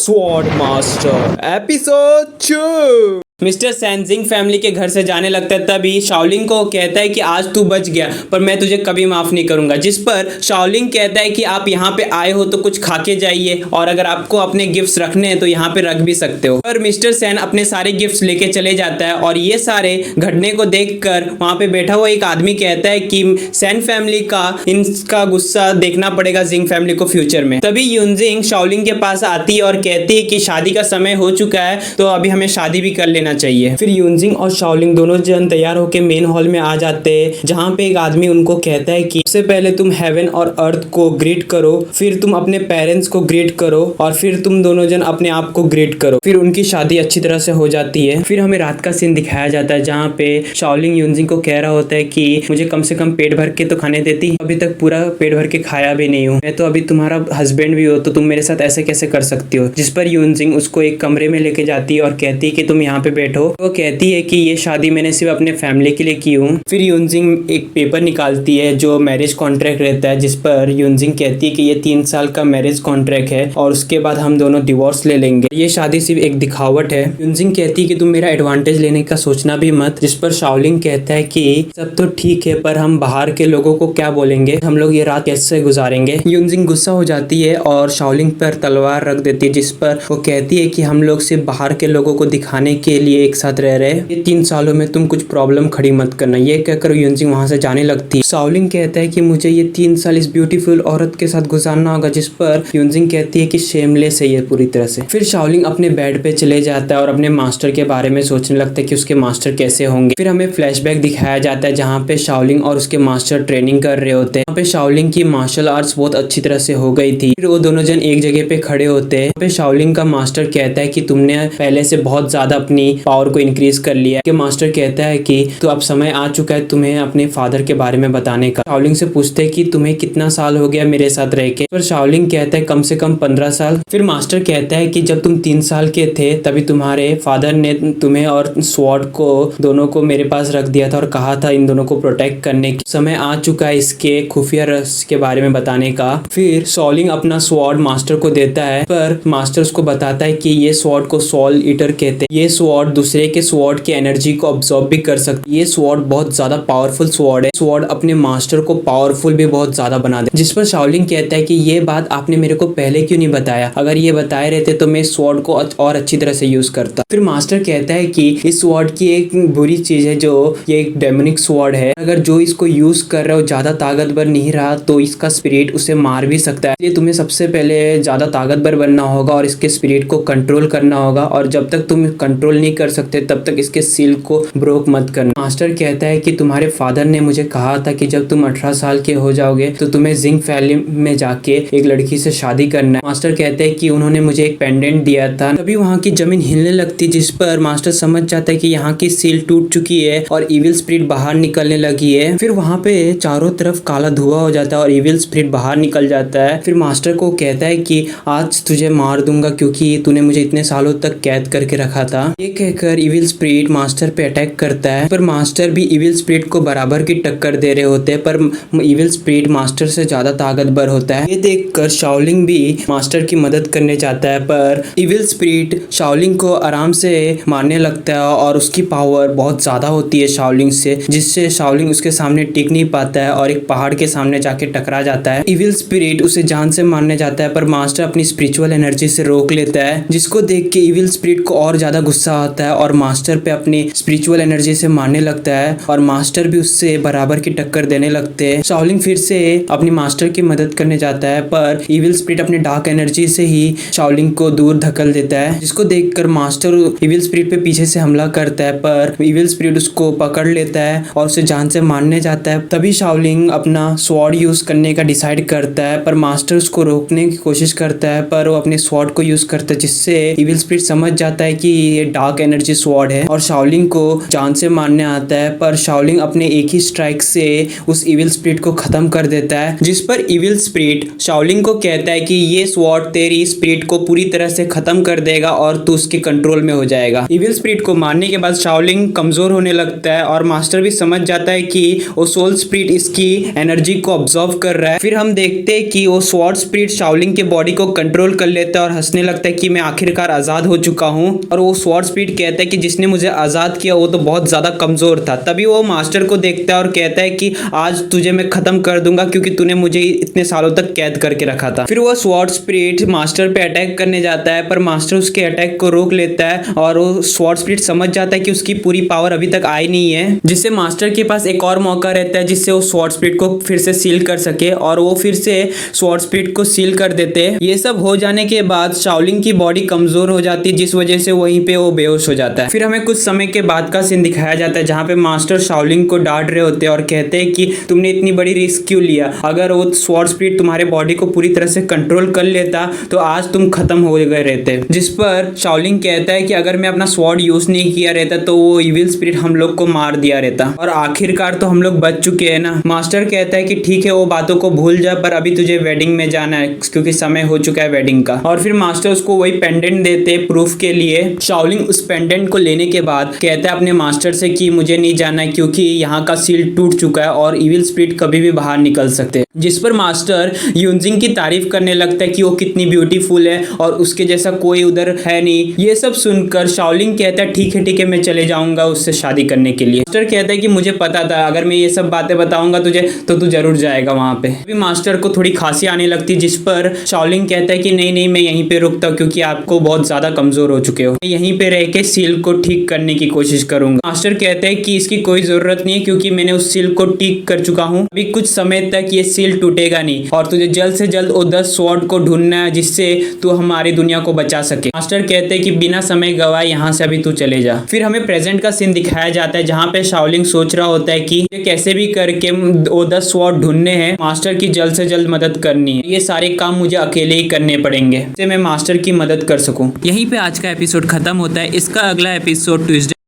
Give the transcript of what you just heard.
Sword master episode 2। Mister सैनजिंग family के घर से जाने लगता है तभी शाओलिंग को कहता है कि आज तू बच गया पर मैं तुझे कभी माफ नहीं करूंगा। जिस पर शाओलिंग कहता है कि आप यहाँ पे आए हो तो कुछ खा के जाइए और अगर आपको अपने गिफ्ट्स रखने हैं तो यहाँ पे रख भी सकते हो। पर मिस्टर सैन अपने सारे गिफ्ट्स लेके चले जाता है और ये सारे घटने को देखकर वहाँ पे बैठा हुआ एक आदमी कहता है कि सैन फैमिली का इनका गुस्सा देखना पड़ेगा जिंग फैमिली को फ्यूचर में। तभी यूनजिंग शाओलिंग के पास आती है और कहती है कि शादी का समय हो चुका है तो अभी हमें शादी भी कर लेना चाहिए। फिर यूनजिंग और शाओलिंग दोनों जन तैयार होकर मेन हॉल में आ जाते हैं जहाँ पे एक आदमी उनको कहता है कि सबसे पहले तुम हेवन और अर्थ को ग्रीट करो, फिर तुम अपने पेरेंट्स को ग्रीट करो और फिर तुम दोनों जन अपने आप को ग्रीट करो। फिर उनकी शादी अच्छी तरह से हो जाती है। फिर हमें रात का सीन दिखाया जाता है जहाँ पे शाओलिंग यूनजिंग को कह रहा होता है कि मुझे कम से कम पेट भर के तो खाने देती, अभी तक पूरा पेट भर के खाया भी नहीं हूँ, मैं तो अभी तुम्हारा हस्बैंड भी हो तो तुम मेरे साथ ऐसे कैसे कर सकती हो। जिस पर यूनजिंग उसको एक कमरे में लेके जाती है और कहती है कि तुम यहाँ पे बैठो। वो कहती है कि ये शादी मैंने सिर्फ अपने फैमिली के लिए की हूँ। फिर यूनजिंग एक पेपर निकालती है जो मैरिज कॉन्ट्रैक्ट रहता है, जिस पर यूनजिंग कहती है कि ये 3 साल का मैरिज कॉन्ट्रैक्ट है और उसके बाद हम दोनों डिवोर्स ले लेंगे, ये शादी सिर्फ एक दिखावट है। यूनजिंग कहती है कि तुम मेरा एडवांटेज लेने का सोचना भी मत। जिस पर शाओलिंग कहता है कि सब तो ठीक है पर हम बाहर के लोगों को क्या बोलेंगे, हम लोग ये रात कैसे गुजारेंगे। यूनजिंग गुस्सा हो जाती है और शाओलिंग पर तलवार रख देती है, जिस पर वो कहती है कि हम लोग सिर्फ बाहर के लोगों को दिखाने के लिए एक साथ रह रहे, ये 3 सालों में तुम कुछ प्रॉब्लम खड़ी मत करना। ये कहकर यूनजिंग वहां से जाने लगती है। शाओलिंग कहता है कि मुझे ये 3 साल इस ब्यूटीफुल औरत के साथ गुजारना होगा, जिस पर यूनजिंग कहती है कि शेमलेस है ये पूरी तरह से। फिर शाओलिंग अपने बेड पे चले जाता है और अपने मास्टर के बारे में सोचने लगता है कि उसके मास्टर कैसे होंगे। फिर हमें फ्लैशबैक दिखाया जाता है जहाँ पे शाओलिंग और उसके मास्टर ट्रेनिंग कर रहे होते हैं। यहाँ पे शाओलिंग की मार्शल आर्ट्स बहुत अच्छी तरह से हो गई थी। फिर वो दोनों जन एक जगह पे खड़े होते हैं। यहाँ पे शाओलिंग का मास्टर कहता है कि तुमने पहले से बहुत ज्यादा अपनी पावर को इंक्रीज कर लिया है। मास्टर कहता है कि तो अब समय आ चुका है तुम्हें अपने फादर के बारे में बताने का। शाओलिंग से पूछते हैं कि तुम्हें कितना साल हो गया मेरे साथ रह के। पर शाओलिंग कहता है कम से कम 15 साल। फिर मास्टर कहता है कि जब तुम 3 साल के थे तभी तुम्हारे फादर ने तुम्हें और स्वॉर्ड को दोनों को मेरे पास रख दिया था और कहा था इन दोनों को प्रोटेक्ट करने की। समय आ चुका है इसके खुफिया रहस्य के बारे में बताने का। फिर शाओलिंग अपना स्वॉर्ड मास्टर को देता है पर मास्टर उसको बताता है कि ये स्वॉर्ड को सोल ईटर कहते हैं। ये स्वॉर्ड दूसरे के स्वॉर्ड की एनर्जी को अब्सॉर्ब भी कर सकती है। ये स्वॉर्ड बहुत ज्यादा पावरफुल स्वॉर्ड है। स्वॉर्ड अपने मास्टर को पावरफुल भी बहुत ज्यादा बना दे। जिस पर शाओलिंग कहता है कि ये बात आपने मेरे को पहले क्यों नहीं बताया, अगर ये बताए रहते तो मैं स्वॉर्ड को और अच्छी तरह से यूज करता। फिर मास्टर कहता है कि इस स्वॉर्ड की एक बुरी चीज है जो ये एक डेमोनिक स्वॉर्ड है, अगर जो इसको यूज कर रहा है वो ज्यादा ताकतवर नहीं रहा तो इसका स्पिरिट उसे मार भी सकता है। इसलिए तुम्हें सबसे पहले ज्यादा ताकतवर बनना होगा और इसके स्पिरिट को कंट्रोल करना होगा और जब तक तुम कंट्रोल नहीं कर सकते तब तक इसके सील को ब्रोक मत करना। मास्टर कहता है कि तुम्हारे फादर ने मुझे कहा था कि जब तुम 18 साल के हो जाओगे तो तुम्हें जिंग फैमिली में जाके एक लड़की से शादी करना है। मास्टर कहते हैं कि उन्होंने मुझे एक पेंडेंट दिया था। तभी वहाँ की जमीन हिलने लगती, जिस पर मास्टर समझ जाता है कि यहाँ की सील टूट चुकी है और इविल स्पिरिट बाहर निकलने लगी है। फिर वहाँ पे चारों तरफ काला धुआं हो जाता है और इविल स्पिरिट बाहर निकल जाता है। फिर मास्टर को कहता है कि आज तुझे मार दूंगा क्योंकि तूने मुझे इतने सालों तक कैद करके रखा था। ये कहकर इविल स्पिरिट मास्टर पे अटैक करता है पर मास्टर भी इविल स्पिरिट को बराबर की टक्कर दे रहे होते हैं, पर इविल स्पिरिट मास्टर से ज्यादा ताकतवर होता है। ये देखकर शाओलिंग भी मास्टर की मदद करने जाता है पर इविल स्पिरिट शाओलिंग को आराम से मारने लगता है और उसकी पावर बहुत ज्यादा होती है शाओलिंग से, जिससे शाओलिंग उसके सामने टिक नहीं पाता है और एक पहाड़ के सामने जाके टकरा जाता है। इविल स्पिरिट उसे जान से मारने जाता है पर मास्टर अपनी स्पिरिचुअल एनर्जी से रोक लेता है, जिसको देख के इविल स्पिरिट को और ज्यादा गुस्सा आता है और मास्टर पे अपनी स्पिरिचुअल एनर्जी से मारने लगता है और मास्टर भी उससे बराबर की टक्कर देने लगते हैं। शाओलिंग फिर से अपनी मास्टर की मदद करने जाता है पर इविल स्पिरिट अपने डार्क एनर्जी से ही शाओलिंग को दूर धकेल देता है, जिसको देखकर मास्टर इविल स्पिरिट पे पीछे से हमला करता है पर इविल स्पिरिट उसको पकड़ लेता है और उसे जान से मारने जाता है। तभी शाओलिंग अपना स्वॉर्ड यूज करने का डिसाइड करता है पर मास्टर उसको रोकने की कोशिश करता है पर वो अपने स्वॉर्ड को यूज करता है, जिससे इविल स्पिरिट समझ जाता है कि ये डार्क डार्क एनर्जी स्वॉर्ड है और शाओलिंग को जान से मारने आता है, पर शाओलिंग अपने एक ही स्ट्राइक से उस इविल स्पिरिट को खत्म कर देता है, जिस पर इविल स्पिरिट शाओलिंग को कहता है कि ये स्वॉर्ड तेरी स्पिरिट को पूरी तरह से खत्म कर देगा और तू उसके कंट्रोल में हो जाएगा। इविल स्पिरिट को मारने के बाद शाओलिंग कमजोर होने लगता है और मास्टर भी समझ जाता है कि वो सोल स्पिरिट इसकी एनर्जी को ऑब्जर्व कर रहा है। फिर हम देखते हैं कि वो स्वॉर्ड स्पिरिट शाओलिंग के बॉडी को कंट्रोल कर लेता है और हंसने लगता है कि मैं आखिरकार आजाद हो चुका हूँ। और वो स्वॉर्ड स्पिरिट कहता है कि जिसने मुझे आजाद किया वो तो बहुत ज्यादा कमजोर था। तभी वो मास्टर को देखता है और कहता है कि आज तुझे मैं खत्म कर दूंगा क्योंकि तूने मुझे इतने सालों तक कैद करके रखा था। फिर वो स्वॉर्ड स्पिरिट मास्टर पे अटैक करने जाता है, पर मास्टर उसके अटैक को रोक लेता है और वो स्वॉर्ड स्पिरिट समझ जाता है कि उसकी पूरी पावर अभी तक आई नहीं है, जिससे मास्टर के पास एक और मौका रहता है जिससे वो स्वॉर्ड स्पिरिट को फिर से सील कर सके। और वो फिर से स्वॉर्ड स्पिरिट को सील कर देते हैं। ये सब हो जाने के बाद शाओलिंग की बॉडी कमजोर हो जाती है, जिस वजह से वहीं पे वो बेहोश हो जाता है। फिर हमें कुछ समय के बाद का सीन दिखाया जाता है जहाँ पे मास्टर शाओलिंग को डांट रहे होते हैं और कहते हैं कि तुमने इतनी बड़ी रिस्क क्यों लिया, अगर वो स्वॉर्ड स्पिरिट तुम्हारे बॉडी को पूरी तरह से कंट्रोल कर लेता तो आज तुम खत्म हो गए रहते। जिस पर शाओलिंग कहता है कि अगर मैं अपना स्वॉर्ड यूज नहीं किया रहता तो वो इविल स्पिरिट हम लोग को मार दिया रहता और आखिरकार तो हम लोग बच चुके हैं ना। मास्टर कहता है कि ठीक है वो बातों को भूल जा, पर अभी तुझे वेडिंग में जाना है क्योंकि समय हो चुका है वेडिंग का। और फिर मास्टर उसको वही पेंडेंट देते प्रूफ के लिए। शाओलिंग उस पेंडेंट को लेने के बाद कहता है अपने मास्टर से कि मुझे नहीं जाना है क्योंकि यहाँ का सील टूट चुका है और इविल स्पिरिट कभी भी बाहर निकल सकते हैं। जिस पर मास्टर यूनजिंग की तारीफ करने लगता है कि वो कितनी ब्यूटीफुल है और उसके जैसा कोई उधर है नहीं। ये सब सुनकर शाओलिंग कहता है ठीक है मैं चले जाऊंगा उससे शादी करने के लिए। मास्टर कहता है कि मुझे पता था अगर मैं ये सब बातें बताऊंगा तुझे तो तू जरूर जाएगा वहां पे। अभी मास्टर को थोड़ी खांसी आने लगती है, जिस पर शाओलिंग कहता है कि नहीं मैं यहीं पे रुकता हूँ क्योंकि आपको बहुत ज्यादा कमजोर हो चुके हो, मैं यहीं पे रह के सील को ठीक करने की कोशिश करूंगा। मास्टर कहते हैं कि इसकी कोई जरूरत नहीं है क्योंकि मैंने उस सील को ठीक कर चुका हूँ, अभी कुछ समय तक ये सील टूटेगा नहीं और तुझे जल्द से जल्द वो 10 स्वॉर्ड को ढूंढना है जिससे तू हमारी दुनिया को बचा सके। मास्टर कहते हैं कि बिना समय गवाए यहाँ से अभी तू चले जा। फिर हमें प्रेजेंट का सीन दिखाया जाता है जहाँ पे शाओलिंग सोच रहा होता है कि कैसे भी करके वो 10 स्वॉर्ड ढूंढने हैं, मास्टर की जल्द से जल्द मदद करनी है, ये सारे काम मुझे अकेले ही करने पड़ेंगे जिससे मैं मास्टर की मदद कर सकूं। यहीं पे आज का एपिसोड खत्म होता है। इसका अगला एपिसोड ट्यूसडे